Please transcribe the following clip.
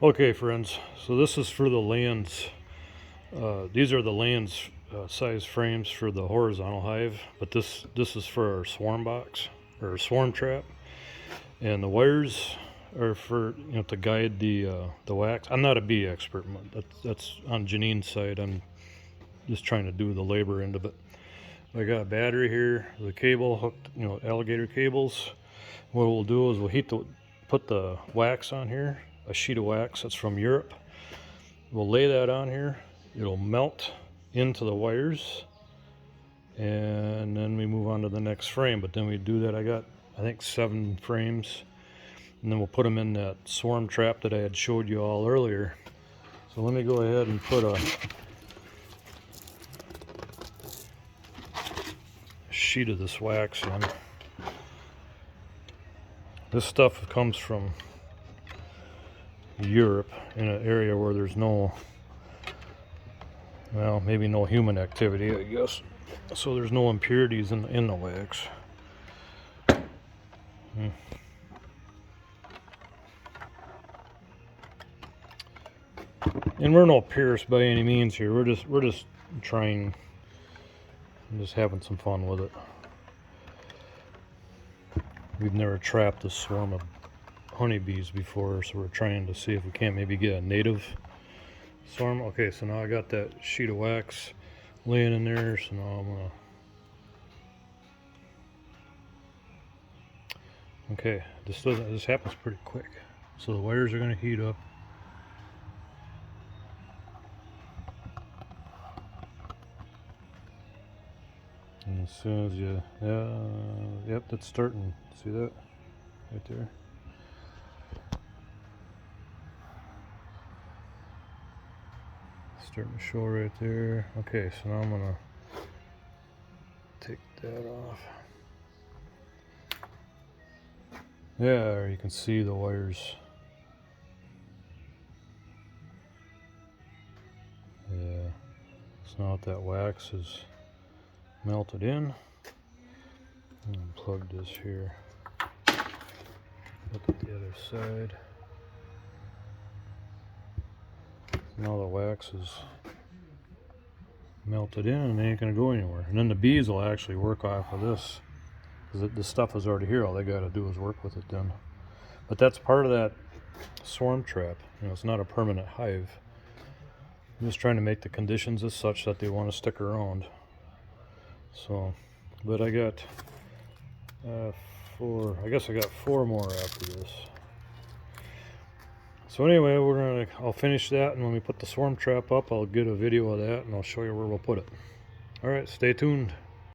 Okay, friends, so this is for the Layens. These are the Layens size frames for the horizontal hive, but this is for our swarm box or swarm trap, and the wires are for to guide the wax. I'm not a bee expert. That's on Janeen's side. I'm just trying to do the labor end of it. I got a battery here, the cable hooked, alligator cables. What we'll do is we'll put the wax on here, a sheet of wax that's from Europe. We'll lay that on here. It'll melt into the wires, and then we move on to the next frame. But then we do that. I got, I think, 7 frames, and then we'll put them in that swarm trap that I had showed you all earlier. So let me go ahead and put a sheet of this wax in. This stuff comes from Europe, in an area where there's no, well, maybe no human activity, I guess. So there's no impurities in the wax. And we're no purists by any means here. We're just trying, just having some fun with it. We've never trapped a swarm of honeybees before, so we're trying to see if we can't maybe get a native swarm. Okay, so now I got that sheet of wax laying in there, so now I'm gonna, okay, this happens pretty quick. So the wires are gonna heat up. And as soon as you, yep, that's starting. See that right there? Starting to show right there. Okay, so now I'm gonna take that off. Yeah, you can see the wires. Yeah, so now that wax is melted in, and plug this here. Look at the other side. Now the wax is melted in and it ain't gonna go anywhere. And then the bees will actually work off of this, because the stuff is already here. All they gotta do is work with it then. But that's part of that swarm trap. It's not a permanent hive. I'm just trying to make the conditions as such that they want to stick around. So, but I got 4, I guess I got 4 more after this. So anyway, I'll finish that, and when we put the swarm trap up, I'll get a video of that and I'll show you where we'll put it. Alright, stay tuned.